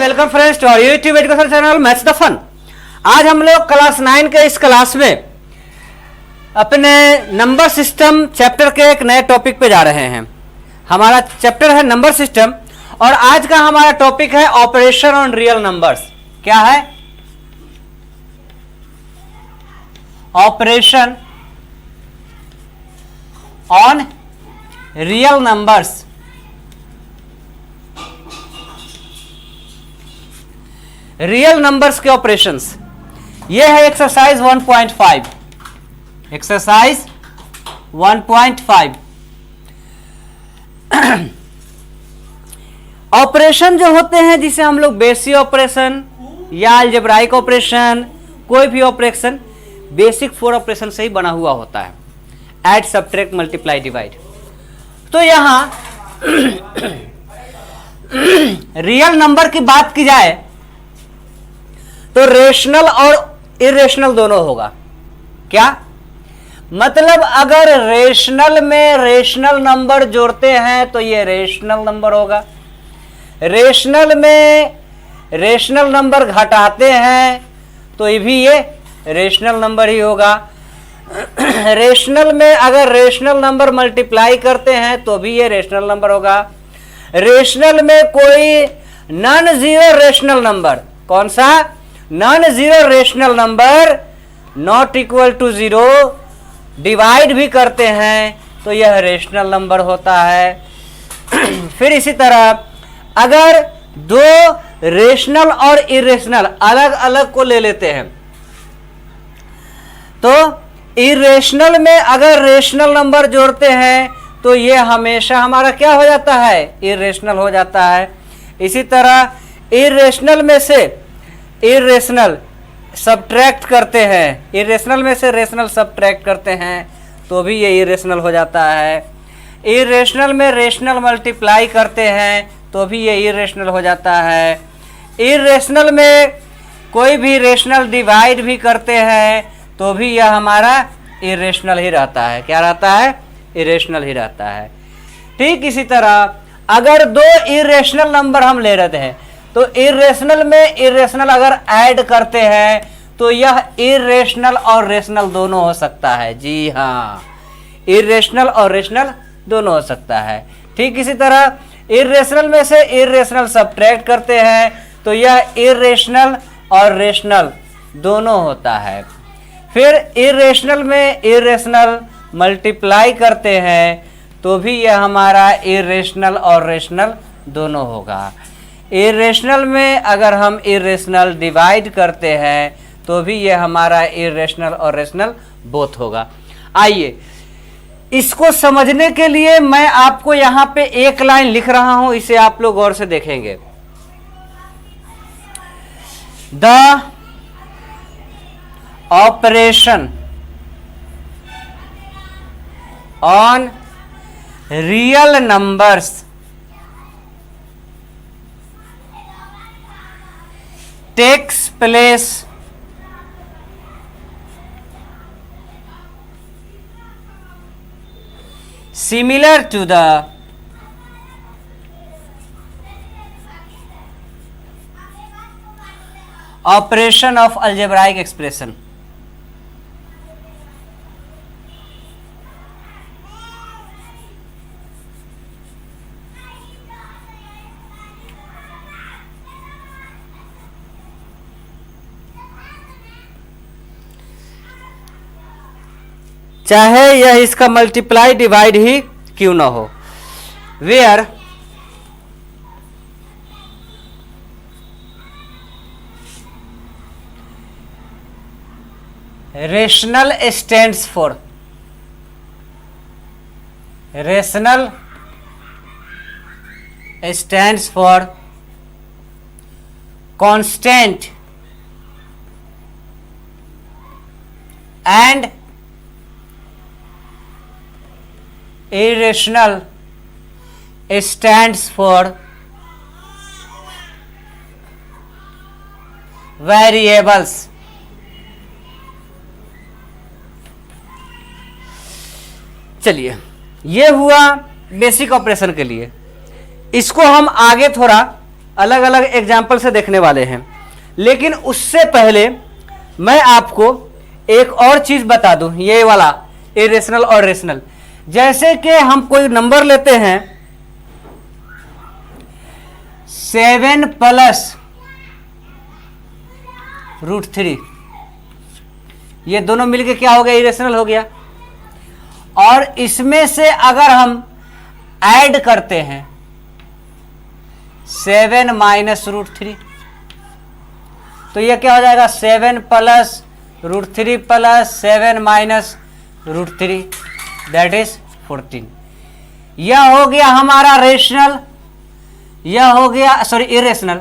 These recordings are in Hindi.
Welcome friends to our YouTube education channel maths the fun. आज हम लोग क्लास 9 के इस क्लास में अपने नंबर सिस्टम चैप्टर के एक नए टॉपिक पे जा रहे हैं। हमारा चैप्टर है नंबर सिस्टम और आज का हमारा टॉपिक है ऑपरेशन ऑन रियल नंबर्स। क्या है? Operation on real numbers. Real numbers के ऑपरेशंस, ये है एक्सरसाइज 1.5। एक्सरसाइज 1.5। ऑपरेशन जो होते हैं जिसे हम लोग बेसिक ऑपरेशन या अलजेब्राइक ऑपरेशन, कोई भी ऑपरेशन बेसिक 4 ऑपरेशन से ही बना हुआ होता है। Add, subtract, multiply, divide. तो यहां रियल नंबर की बात की जाए तो रेशनल और इरेशनल दोनों होगा। क्या मतलब? अगर रेशनल में रेशनल नंबर जोड़ते हैं तो ये रेशनल नंबर होगा, रेशनल में रेशनल नंबर घटाते हैं तो ये भी ये रेशनल नंबर ही होगा। रेशनल में अगर रेशनल नंबर मल्टीप्लाई करते हैं तो भी ये रेशनल नंबर होगा। रेशनल में कोई नॉन जीरो रेशनल नंबर, कौन सा? Non zero rational number not equal to zero divide भी करते हैं तो यह रेशनल नंबर होता है। फिर इसी तरह अगर दो रेशनल और इरेशनल अलग अलग को ले लेते हैं तो इरेशनल में अगर रेशनल नंबर जोड़ते हैं तो यह हमेशा हमारा क्या हो जाता है? इरेशनल हो जाता है। इसी तरह इरेशनल में से इरेशनल सब्ट्रैक्ट करते हैं, इरेशनल में से रेशनल सब्ट्रैक्ट करते हैं तो भी ये इरेशनल हो जाता है। इरेशनल में रेशनल मल्टीप्लाई करते हैं तो भी ये इरेशनल हो जाता है। इरेशनल में कोई भी रेशनल डिवाइड भी करते हैं तो भी यह हमारा इरेशनल ही रहता है। क्या रहता है? इरेशनल ही रहता है। ठीक इसी तरह अगर दो इरेशनल नंबर हम ले रहे हैं तो इरेशनल में इरेशनल अगर ऐड करते हैं तो यह इरेशनल और रेशनल दोनों हो सकता है। जी हाँ, इरेशनल और रेशनल दोनों हो सकता है। ठीक इसी तरह इरेशनल में से इरेशनल सब्ट्रैक्ट करते हैं तो यह इरेशनल और रेशनल दोनों होता है। फिर इरेशनल में इरेशनल मल्टीप्लाई करते हैं तो भी यह हमारा इरेशनल और रेशनल दोनों होगा। इरेशनल में अगर हम इरेशनल डिवाइड करते हैं तो भी ये हमारा इरेशनल और रेशनल बोथ होगा। आइए इसको समझने के लिए मैं आपको यहां पे एक लाइन लिख रहा हूं, इसे आप लोग गौर से देखेंगे। The operation on real numbers takes place similar to the operation of algebraic expression। चाहे यह इसका मल्टीप्लाई डिवाइड ही क्यों ना हो। Where rational stands for, rational stands for constant and irrational stands for variables। चलिए ये हुआ बेसिक ऑपरेशन के लिए। इसको हम आगे थोड़ा अलग अलग एग्जाम्पल से देखने वाले हैं। लेकिन उससे पहले मैं आपको एक और चीज बता दूं, ये वाला इरेशनल और रेशनल। जैसे कि हम कोई नंबर लेते हैं 7 प्लस √3, ये दोनों मिलके क्या हो गया, इरेशनल हो गया। और इसमें से अगर हम ऐड करते हैं 7 माइनस √3, तो ये क्या हो जाएगा, 7 plus √3 plus 7 minus √3, that is 14। यह हो गया हमारा रेशनल, यह हो गया सॉरी इरेशनल,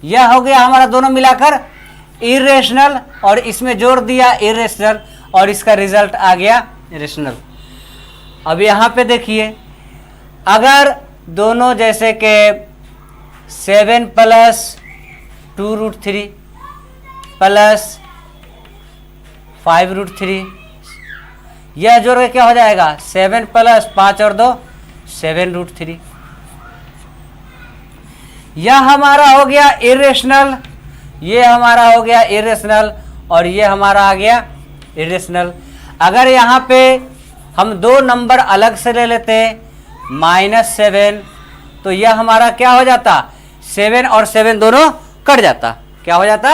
यह हो गया हमारा दोनों मिलाकर इरेशनल, और इसमें जोड़ दिया इरेशनल, और इसका रिजल्ट आ गया रेशनल। अब यहां पे देखिए, अगर दोनों जैसे कि 7 प्लस 2√3 प्लस 5√3, यह जोड़ के क्या हो जाएगा, 7 प्लस 5 और 2 7√3। यह हमारा हो गया इरेशनल, ये हमारा हो गया इरेशनल, और ये हमारा आ गया इरेशनल। अगर यहाँ पे हम दो नंबर अलग से ले लेते -7, तो यह हमारा क्या हो जाता, 7 और 7 दोनों कट जाता। क्या हो जाता,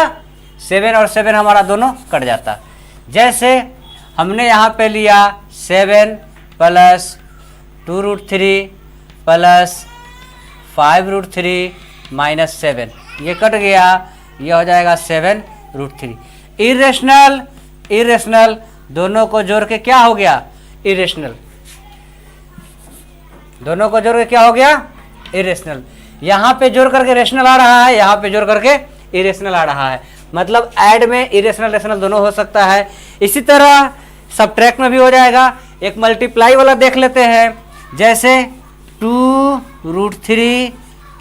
7 और 7 हमारा दोनों कट जाता। जैसे हमने यहाँ पे लिया 7 प्लस 2√3 प्लस 5√3 माइनस 7, ये कट गया, ये हो जाएगा 7√3। इरेशनल इरेशनल दोनों को जोड़ के क्या हो गया, इरेशनल। दोनों को जोड़ के क्या हो गया, इरेशनल। यहाँ पे जोड़ करके रेशनल आ रहा है, यहाँ पे जोड़ करके इरेशनल आ रहा है। मतलब ऐड में इरेशनल रेशनल दोनों हो सकता है। इसी तरह सबट्रैक्ट में भी हो जाएगा। एक मल्टीप्लाई वाला देख लेते हैं, जैसे 2√3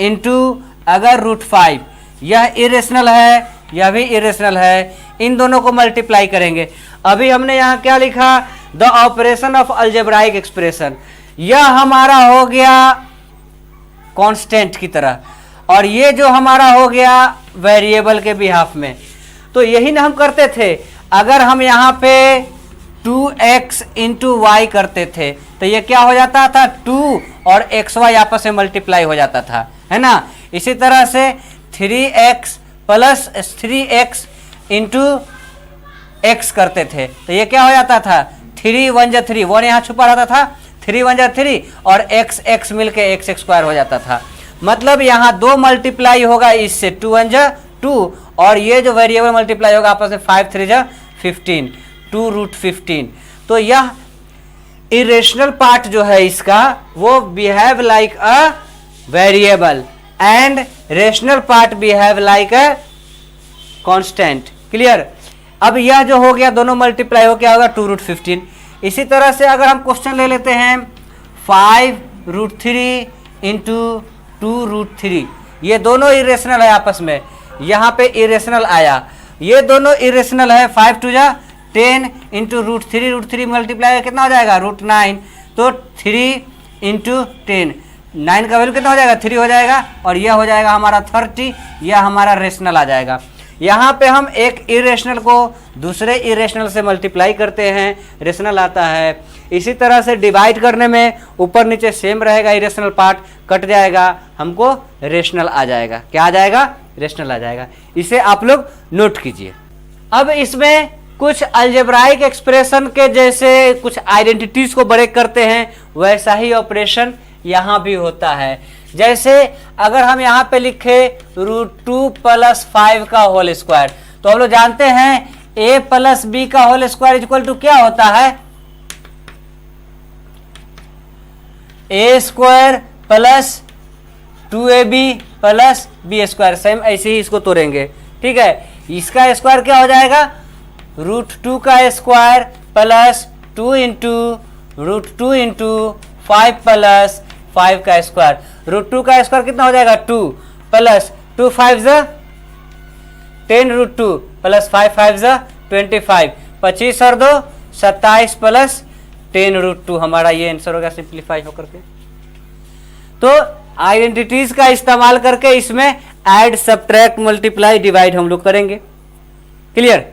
इंटू अगर √5, यह इरेशनल है, यह भी इरेशनल है, इन दोनों को मल्टीप्लाई करेंगे। अभी हमने यहाँ क्या लिखा, the operation of algebraic expression, यह हमारा हो गया कांस्टेंट की तरह, और ये जो हमारा हो गया वेरिएबल के बिहाफ में। तो यही ना हम करते थे, अगर हम यहाँ पे 2x इंटू वाई करते थे तो ये क्या हो जाता था, 2 और xy आपस में मल्टीप्लाई हो जाता था, है ना। इसी तरह से 3x plus 3x into x करते थे तो ये क्या हो जाता था, 3 1 जा 3, 1 यहाँ छुपा रहता था, 3 1 जा 3 और x मिलके x² हो जाता था। मतलब यहाँ 2 मल्टीप्लाई होगा इससे, 2 1 जा 2, और ये जो वेरिएबल मल्टीप्लाई होगा आपस में 5 3 जा 15, 2√15। तो यह इरेशनल पार्ट जो है इसका वो behave like a variable and rational part behave like a constant. Clear. अब यह जो हो गया दोनों मल्टीप्लाई हो क्या होगा, 2√15। इसी तरह से अगर हम क्वेश्चन ले लेते हैं 5√3 इंटू 2√3, ये दोनों इरेशनल है आपस में, यहाँ पे इरेशनल आया, ये दोनों इरेशनल है। 5 2 जा 10 इंटू √3 मल्टीप्लाई कितना हो जाएगा, √9, तो 3 इंटू 10, 9 का वैल्यू कितना हो जाएगा, 3 हो जाएगा, और यह हो जाएगा हमारा 30, यह हमारा रेशनल आ जाएगा। यहाँ पे हम एक इरेशनल को दूसरे इरेशनल से मल्टीप्लाई करते हैं, रेशनल आता है। इसी तरह से डिवाइड करने में ऊपर नीचे सेम रहेगा, इरेशनल पार्ट कट जाएगा, हमको रेशनल आ जाएगा। क्या आ जाएगा, रेशनल आ जाएगा। इसे आप लोग नोट कीजिए। अब इसमें कुछ अलजेब्राइक एक्सप्रेशन के जैसे कुछ आइडेंटिटीज को ब्रेक करते हैं, वैसा ही ऑपरेशन यहाँ भी होता है। जैसे अगर हम यहाँ पे लिखे √2 + 5 का होल स्क्वायर, तो हम लोग जानते हैं a + b का होल स्क्वायर इक्वल टू क्या होता है, a² + 2ab + b²। सेम ऐसे ही इसको तोड़ेंगे, ठीक है। इसका स्क्वायर क्या हो जाएगा, √2 का स्क्वायर प्लस 2 इंटू √2 इंटू 5 + 5 का स्क्वायर। √2 का स्क्वायर कितना हो जाएगा, 2 प्लस 2 5 जा 10 √2 प्लस 5 5 जा 25, 25 और 2 27 प्लस 10 √2, हमारा ये आंसर होगा सिंप्लीफाई होकर के। तो आइडेंटिटीज का इस्तेमाल करके इसमें ऐड सब्ट्रैक्ट मल्टीप्लाई डिवाइड हम लोग करेंगे। क्लियर।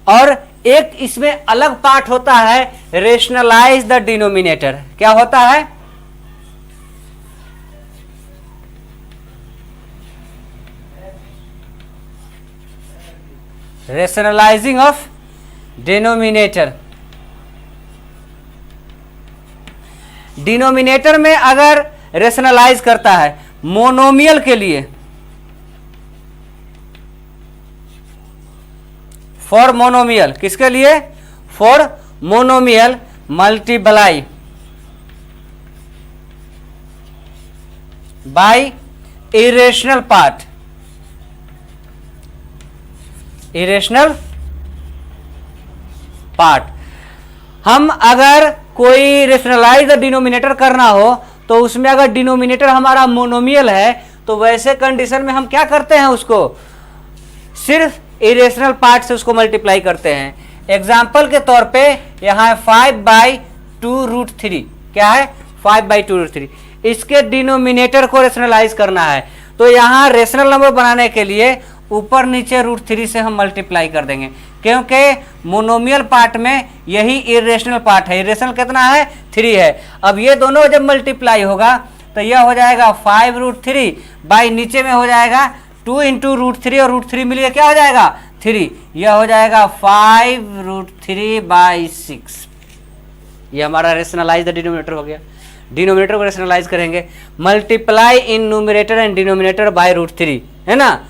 और एक इसमें अलग पार्ट होता है, रेशनलाइज द डिनोमिनेटर। क्या होता है? Rationalising of denominator. डिनोमिनेटर में अगर रेशनलाइज करता है मोनोमियल के लिए, फॉर मोनोमियल, किसके लिए? For monomial multiply by irrational part. Irrational part. हम अगर कोई रेशनलाइज डिनोमिनेटर करना हो तो उसमें अगर डिनोमिनेटर हमारा मोनोमियल है तो वैसे कंडीशन में हम क्या करते हैं, उसको सिर्फ इरेशनल पार्ट से उसको मल्टीप्लाई करते हैं। एग्जाम्पल के तौर पे यहां है 5/2√3। क्या है? 5/2√3। इसके डिनोमिनेटर को रेशनलाइज करना है तो यहां रेशनल नंबर बनाने के लिए ऊपर नीचे √3 से हम मल्टीप्लाई कर देंगे, क्योंकि मोनोमियल पार्ट में यही इरेशनल पार्ट है। इरेशनल कितना है? 3 है। अब ये दोनों जब मल्टीप्लाई होगा तो यह हो जाएगा 5√3 बाई नीचे में हो जाएगा 2 × √3 और √3 मिलकर क्या हो जाएगा? 3। यह हो जाएगा 5√3/6। यह हमारा रेशनलाइज द डिनोमिनेटर हो गया। डिनोमिनेटर को रेशनलाइज करेंगे, multiply in numerator and denominator by √3, है ना।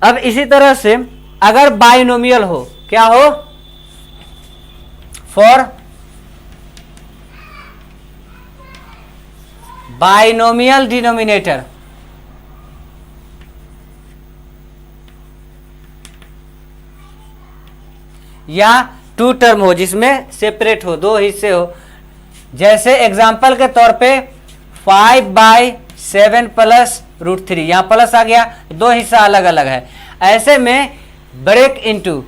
अब इसी तरह से अगर बाइनोमियल हो, क्या हो? फॉर बाइनोमियल डिनोमिनेटर, या 2 टर्म हो जिसमें सेपरेट हो, 2 हिस्से हो। जैसे एग्जांपल के तौर पे 5/7 प्लस √3, यहां प्लस आ गया, 2 हिस्सा अलग अलग है। ऐसे में break into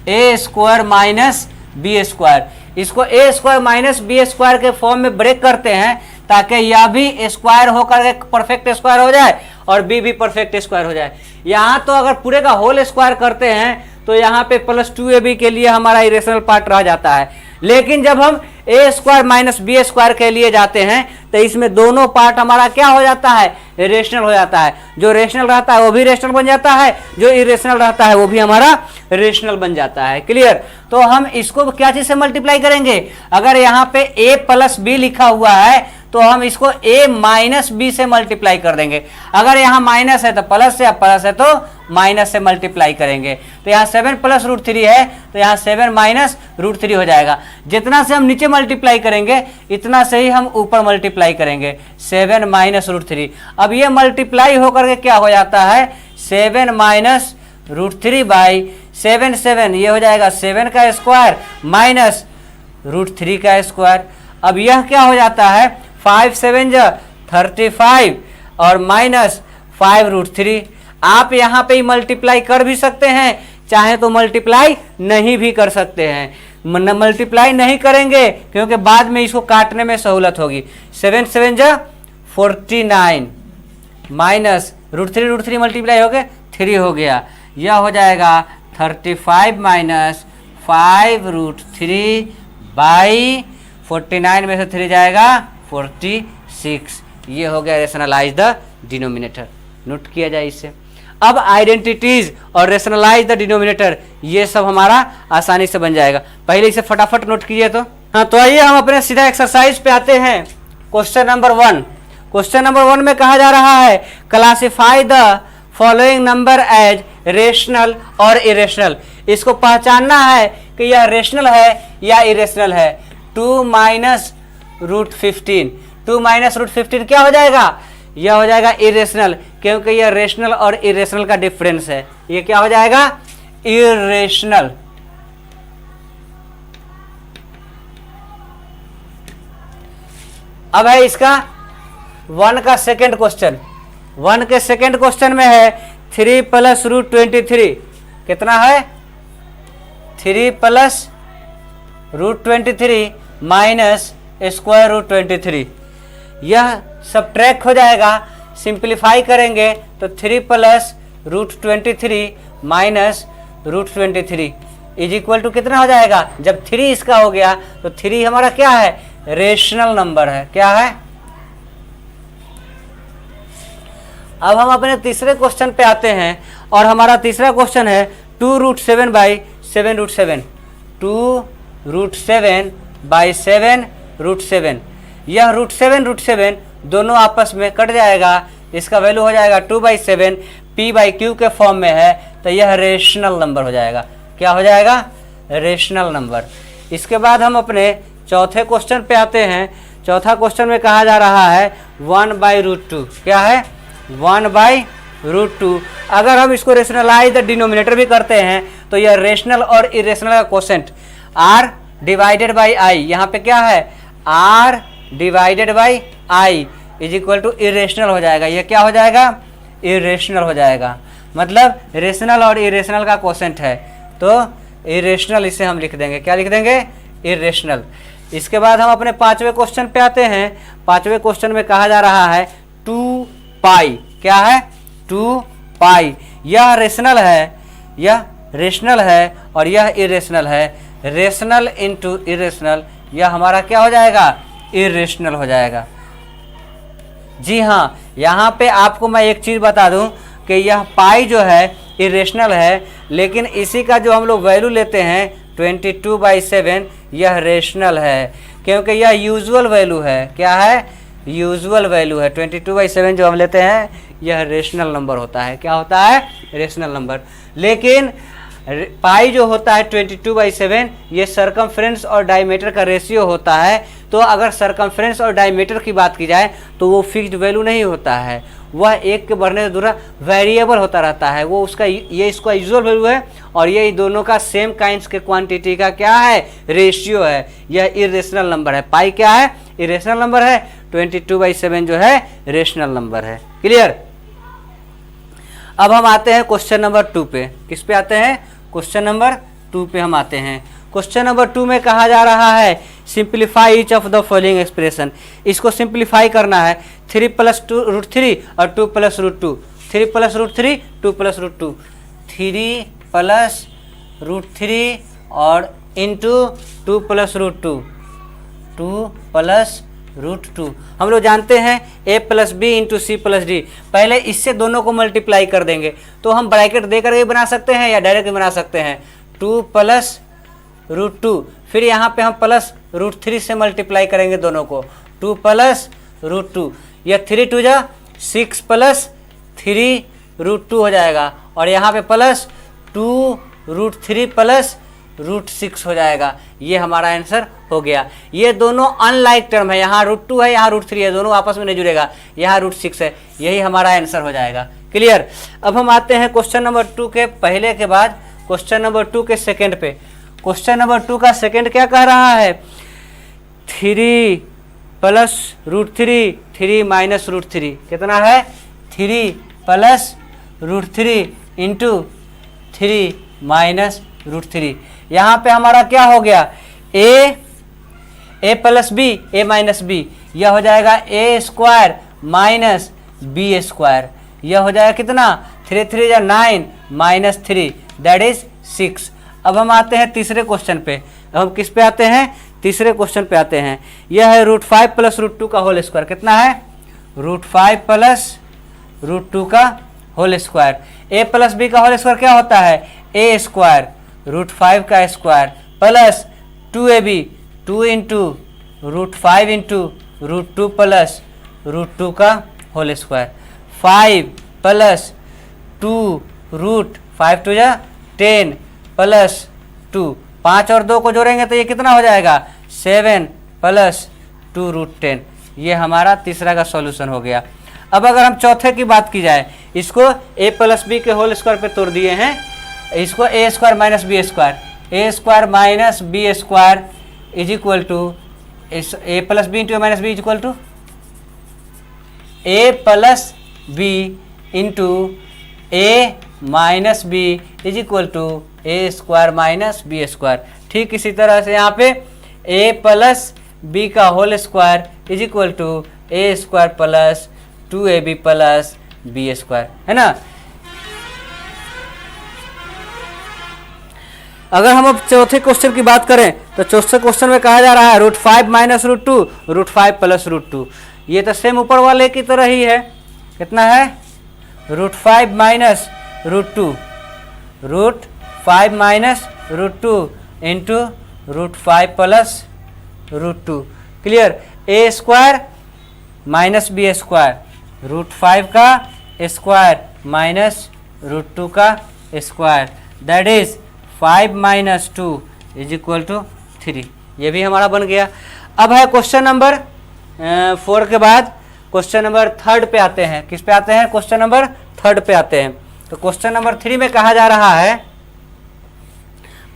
a² minus b², इसको a² माइनस b² के फॉर्म में ब्रेक करते हैं ताकि यह भी स्क्वायर होकर के परफेक्ट स्क्वायर हो जाए और b भी परफेक्ट स्क्वायर हो जाए। यहां तो अगर पूरे का होल स्क्वायर करते हैं तो यहाँ पे +2ab के लिए हमारा इरेशनल पार्ट रह जाता है, लेकिन जब हम a² माइनस b² के लिए जाते हैं तो इसमें दोनों पार्ट हमारा क्या हो जाता है? रेशनल हो जाता है। जो रेशनल रहता है वो भी रेशनल बन जाता है, जो इरेशनल रहता है वो भी हमारा रेशनल बन जाता है। क्लियर। तो हम इसको क्या चीज से मल्टीप्लाई करेंगे? अगर यहाँ पे a + b लिखा हुआ है तो हम इसको a माइनस b से मल्टीप्लाई कर देंगे। अगर यहाँ माइनस है तो प्लस से, प्लस है तो माइनस से मल्टीप्लाई करेंगे। तो यहाँ 7 + √3 है तो यहाँ 7 माइनस √3 हो जाएगा। जितना से हम नीचे मल्टीप्लाई करेंगे इतना से ही हम ऊपर मल्टीप्लाई करेंगे, 7 माइनस √3। अब ये मल्टीप्लाई होकर के क्या हो जाता है? 7 माइनस √3/7, 7 ये हो जाएगा 7 का स्क्वायर माइनस √3 का स्क्वायर। अब यह क्या हो जाता है? 5 7 35 और माइनस 5√3। आप यहाँ पे मल्टीप्लाई कर भी सकते हैं, चाहे तो मल्टीप्लाई नहीं भी कर सकते हैं। मल्टीप्लाई नहीं करेंगे क्योंकि बाद में इसको काटने में सहूलत होगी। 7 7 49 माइनस √3 मल्टीप्लाई हो गए 3 हो गया। यह हो जाएगा 35 माइनस 5√3/49 में से 3 जाएगा 46। ये हो गया रेशनलाइज द डिनोमिनेटर। नोट किया जाए इससे। अब आइडेंटिटीज और रेशनलाइज द डिनोमिनेटर ये सब हमारा आसानी से बन जाएगा। पहले इसे फटाफट नोट कीजिए तो। हाँ, तो आइए हम अपने सीधा एक्सरसाइज पे आते हैं। Question number 1। क्वेश्चन नंबर 1 में कहा जा रहा है classify the following number as rational और इरेशनल। इसको पहचानना है कि यह रेशनल है या इरेशनल है। 2 माइनस √15, 2 माइनस √15 क्या हो जाएगा? यह हो जाएगा इरेशनल, क्योंकि यह रेशनल और इरेशनल का डिफरेंस है। ये क्या हो जाएगा? इरेशनल। अब है इसका 1 का सेकेंड क्वेश्चन। 1 के सेकेंड क्वेश्चन में है 3 + √23 कितना है? 3 + √23 माइनस स्क्वायर रूट 23। यह सब्ट्रैक्ट हो जाएगा, सिंप्लीफाई करेंगे तो 3 plus root 23 minus root 23 is equal to कितना हो जाएगा। जब 3 इसका हो गया तो 3 हमारा क्या है, रेशनल नंबर है। क्या है। अब हम अपने तीसरे क्वेश्चन पे आते हैं और हमारा तीसरा क्वेश्चन है 2 root 7 by 7 root 7। 2 root 7 by 7 root 7। यह रूट 7 दोनों आपस में कट जाएगा, इसका वैल्यू हो जाएगा 2/7। p बाई क्यू के फॉर्म में है तो यह रेशनल नंबर हो जाएगा। क्या हो जाएगा, रेशनल नंबर। इसके बाद हम अपने चौथे क्वेश्चन पे आते हैं। चौथा क्वेश्चन में कहा जा रहा है 1/√2। क्या है, 1/√2। अगर हम इसको रेशनलाइज डिनोमिनेटर भी करते हैं तो यह रेशनल और इरेशनल का quotient r divided by i, यहाँ पे क्या है, r divided by i is equal to irrational हो जाएगा। यह क्या हो जाएगा, इरेशनल हो जाएगा। मतलब रेशनल और इरेशनल का क्वोशेंट है तो इरेशनल इसे हम लिख देंगे। क्या लिख देंगे, इरेशनल। इसके बाद हम अपने पांचवें क्वेश्चन पे आते हैं। पांचवें क्वेश्चन में कहा जा रहा है 2 पाई। क्या है, 2 पाई। यह रेशनल है, यह रेशनल है और यह इरेशनल है। रेशनल इंटू इरेशनल, यह हमारा क्या हो जाएगा, इरेशनल हो जाएगा। जी हाँ, यहाँ पे आपको मैं एक चीज़ बता दूँ कि यह पाई जो है इरेशनल है, लेकिन इसी का जो हम लोग वैल्यू लेते हैं 22/7 यह रेशनल है, क्योंकि यह यूजुअल वैल्यू है। क्या है, यूजुअल वैल्यू है। 22/7 जो हम लेते हैं यह रेशनल नंबर होता है। क्या होता है, रेशनल नंबर। लेकिन पाई जो होता है 22/7 ये सरकमफ्रेंस और डायमीटर का रेशियो होता है। तो अगर सरकमफ्रेंस और डायमीटर की बात की जाए तो वो फिक्स्ड वैल्यू नहीं होता है, वह एक के बढ़ने से दूसरा वेरिएबल होता रहता है। वो उसका ये इसका यूजुअल वैल्यू है और ये दोनों का सेम काइंड्स के क्वांटिटी का क्या है, रेशियो है। यह इरेशनल नंबर है। पाई क्या है, इरेशनल नंबर है। 22/7 जो है रेशनल नंबर है। क्लियर। अब हम आते हैं क्वेश्चन नंबर 2 पे। किस पे आते हैं, क्वेश्चन नंबर 2 पे हम आते हैं। क्वेश्चन नंबर 2 में कहा जा रहा है simplify each of the following expression. इसको सिंप्लीफाई करना है। 3 + √3 और 2 + √2। 3 + √3 2 + √2। 3 + √3 और इंटू 2 + √2। 2 + √2। हम लोग जानते हैं a + b into c + d। पहले इससे दोनों को मल्टीप्लाई कर देंगे तो हम ब्रैकेट दे करके बना सकते हैं या डायरेक्ट बना सकते हैं। 2 + √2, फिर यहाँ पे हम प्लस √3 से मल्टीप्लाई करेंगे दोनों को। 2 + √2, यह 3 × 2 = 6 + 3 √2 हो जाएगा और यहाँ पे प्लस 2 √3 + √6 हो जाएगा। ये हमारा आंसर हो गया। ये दोनों अनलाइक टर्म है, यहाँ √2 है, यहाँ √3 है, दोनों आपस में नहीं जुड़ेगा। यहाँ √6 है, यही हमारा आंसर हो जाएगा। क्लियर। अब हम आते हैं क्वेश्चन नंबर 2 के पहले के बाद क्वेश्चन नंबर 2 के सेकंड पे। क्वेश्चन नंबर 2 का सेकंड क्या कह रहा है, 3 + √3 3 - √3 कितना है, 3 + √3 इंटू 3 - √3। यहाँ पे हमारा क्या हो गया, a + b a - b, यह हो जाएगा a² - b²। यह हो जाएगा कितना, 3 × 3 = 9 - 3 दैट इज 6। अब हम आते हैं तीसरे क्वेश्चन पे। अब हम किस पे आते हैं, तीसरे क्वेश्चन पे आते हैं। यह है √5 + √2 का होल स्क्वायर। कितना है, √5 + √2 का होल स्क्वायर। a + b का होल स्क्वायर क्या होता है, a² √5 का स्क्वायर प्लस 2ab 2 × √5 × √2 + √2 का होल स्क्वायर। 5 + 2 √5 × 2 = 10 + 2, 5 और 2 को जोड़ेंगे तो ये कितना हो जाएगा, 7 + 2 √10। ये हमारा तीसरा का सॉल्यूशन हो गया। अब अगर हम चौथे की बात की जाए, इसको a + b के होल स्क्वायर पे तोड़ दिए हैं, इसको a² - b², a² - b² is equal to a + b into -b is equal to a + b into a - b is equal to a² - b²। ठीक इसी तरह से यहाँ पे a + बी का whole square is equal to A square plus 2ab plus B square, है ना। अगर हम अब चौथे क्वेश्चन की बात करें तो चौथे क्वेश्चन में कहा जा रहा है √5 माइनस √2 √5 प्लस √2। ये तो सेम ऊपर वाले की तरह ही है। कितना है? √5 minus √2 √5 minus √2 into √5 plus √2। Clear? A square minus B square √5 का स्क्वायर माइनस √2 का square, that is 5 minus 2 is equal to 3। ये भी हमारा बन गया। अब है क्वेश्चन नंबर 4 के बाद क्वेश्चन नंबर 3 पे आते हैं। किस पे आते हैं? क्वेश्चन नंबर 3 पे आते हैं। तो क्वेश्चन नंबर 3 में कहा जा रहा है,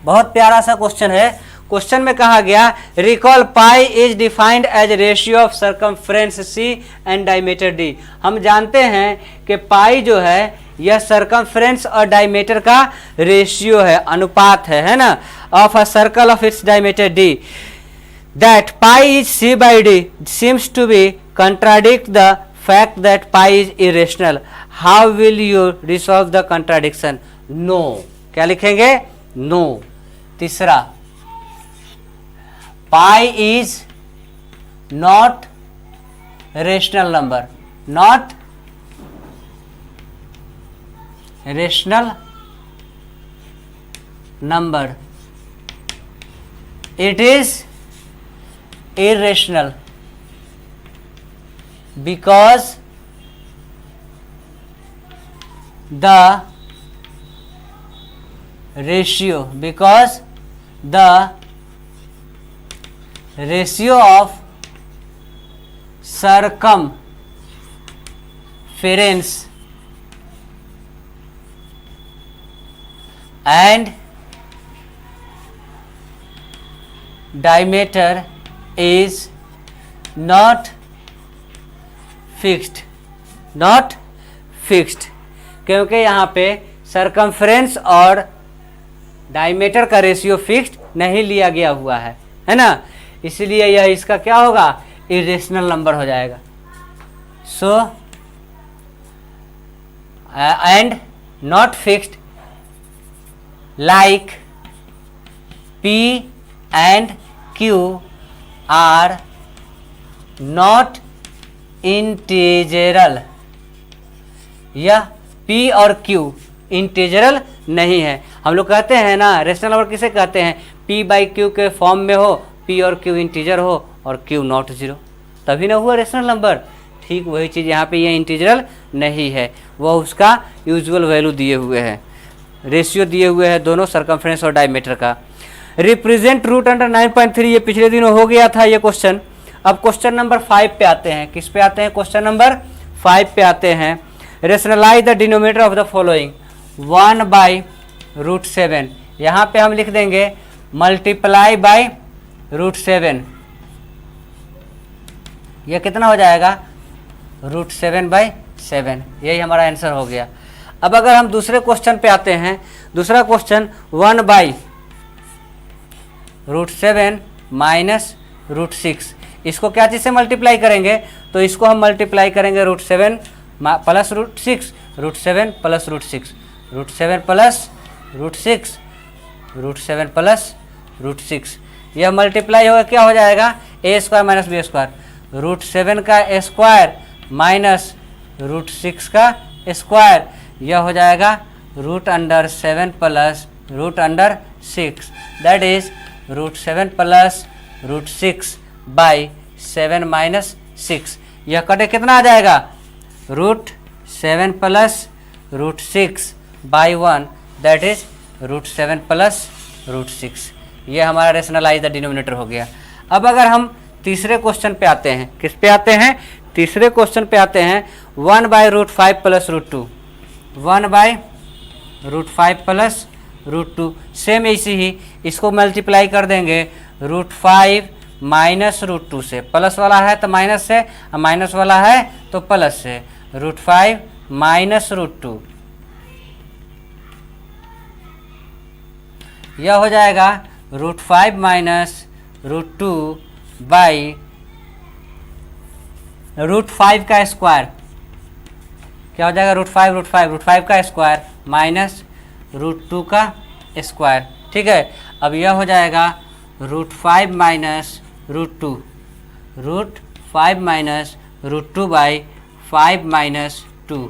बहुत प्यारा सा क्वेश्चन है। क्वेश्चन में कहा गया recall pi is defined as ratio of circumference C and diameter D. हम जानते हैं कि पाई जो है यह सरकमफ्रेंस और डायमीटर का रेशियो है, अनुपात है ना, of a circle of its diameter D. That pi is C by D seems to be contradict the fact that pi is irrational. How will you resolve the contradiction? No. क्या लिखेंगे? नो। तीसरा, pi is not rational number, not rational number, it is irrational because the ratio of circumference and diameter is not fixed, not fixed, क्योंकि यहाँ पे सरकमफ्रेंस और डायमीटर का रेशियो फिक्स्ड नहीं लिया गया हुआ है ना, इसलिए यह इसका क्या होगा? इरेशनल नंबर हो जाएगा। So and not fixed like P and Q are not इंटीजरल। यह P और Q इंटीजरल नहीं है। हम लोग कहते हैं ना, रेशनल नंबर किसे कहते हैं? P बाई Q के फॉर्म में हो, P और Q इंटीजर हो और Q नॉट जीरो, तभी ना हुआ रेशनल नंबर। ठीक वही चीज़ यहाँ पे ये इंटीजरल नहीं है, वह उसका यूजुअल वैल्यू दिए हुए है, रेशियो दिए हुए हैं दोनों सरकमफ्रेंस और डायमीटर का। रिप्रेजेंट रूट अंडर 9.3 ये पिछले दिनों हो गया था ये क्वेश्चन। अब क्वेश्चन नंबर 5 पे आते हैं। किस पे आते हैं? क्वेश्चन नंबर 5 पे आते हैं। Rationalize the denominator of the following 1 by √7। यहाँ पे हम लिख देंगे मल्टीप्लाई बाई √7। यह कितना हो जाएगा? √7/7। यही हमारा आंसर हो गया। अब अगर हम दूसरे क्वेश्चन पे आते हैं, दूसरा क्वेश्चन 1 बाई √7 माइनस √6, इसको क्या चीज़ से मल्टीप्लाई करेंगे? तो इसको हम मल्टीप्लाई करेंगे √7 प्लस √6, √7 प्लस √6, √7 प्लस √6, √7 प्लस √6। यह मल्टीप्लाई होगा क्या हो जाएगा? ए स्क्वायर माइनस बी स्क्वायर, √7 का स्क्वायर माइनस √6 का स्क्वायर, यह हो जाएगा √7 plus √6, that is √7 plus √6 by 7 minus 6। यह कटे कितना आ जाएगा? √7 plus √6 by 1, that is √7 plus √6। यह हमारा रेशनलाइज द डिनोमिनेटर हो गया। अब अगर हम तीसरे क्वेश्चन पे आते हैं, किस पे आते हैं? तीसरे क्वेश्चन पे आते हैं 1 by √5 plus √2, 1 by √5 plus √2। Same ऐसी ही इसको मल्टीप्लाई कर देंगे √5 माइनस √2 से। प्लस वाला है तो माइनस से, माइनस वाला है तो प्लस से, √5 माइनस √2। यह हो जाएगा √5 माइनस √2 बाई √5 का स्क्वायर, क्या हो जाएगा √5 का स्क्वायर माइनस √2 का स्क्वायर। ठीक है, अब यह हो जाएगा √5 minus √2, √5 minus √2 by 5 minus 2,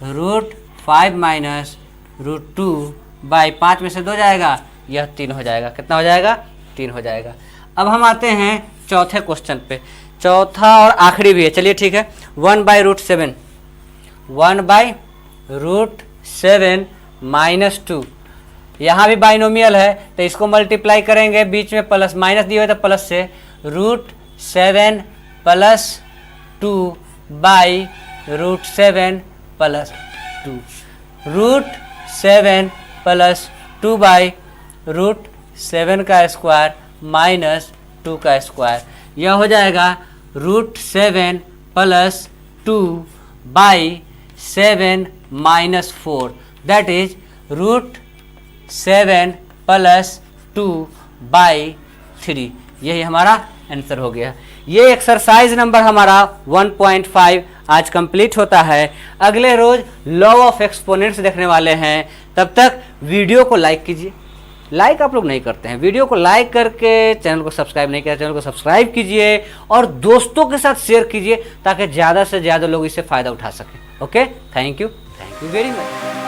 √5 minus √2 by 5 में से 2 जाएगा, यह 3 हो जाएगा। कितना हो जाएगा? 3 हो जाएगा। अब हम आते हैं चौथे क्वेश्चन पे, चौथा और आखिरी भी है, चलिए ठीक है। 1/√7, 1/√7 माइनस 2, यहाँ भी बाइनोमियल है तो इसको मल्टीप्लाई करेंगे, बीच में प्लस माइनस दिए हुए तो प्लस से, √7 plus 2 by √7 plus 2, √7 plus 2 by √7 का स्क्वायर माइनस 2 का स्क्वायर, यह हो जाएगा √7 plus 2 by 7 minus 4, that is √7 plus 2 by 3। यही हमारा आंसर हो गया। ये एक्सरसाइज नंबर हमारा 1.5 आज कंप्लीट होता है। अगले रोज लॉ ऑफ एक्सपोनेंट्स देखने वाले हैं। तब तक वीडियो को लाइक कीजिए, लाइक आप लोग नहीं करते हैं, वीडियो को लाइक करके चैनल को सब्सक्राइब नहीं किया, चैनल को सब्सक्राइब कीजिए और दोस्तों के साथ शेयर कीजिए ताकि ज़्यादा से ज़्यादा लोग इससे फ़ायदा उठा सकें। Okay, thank you very much.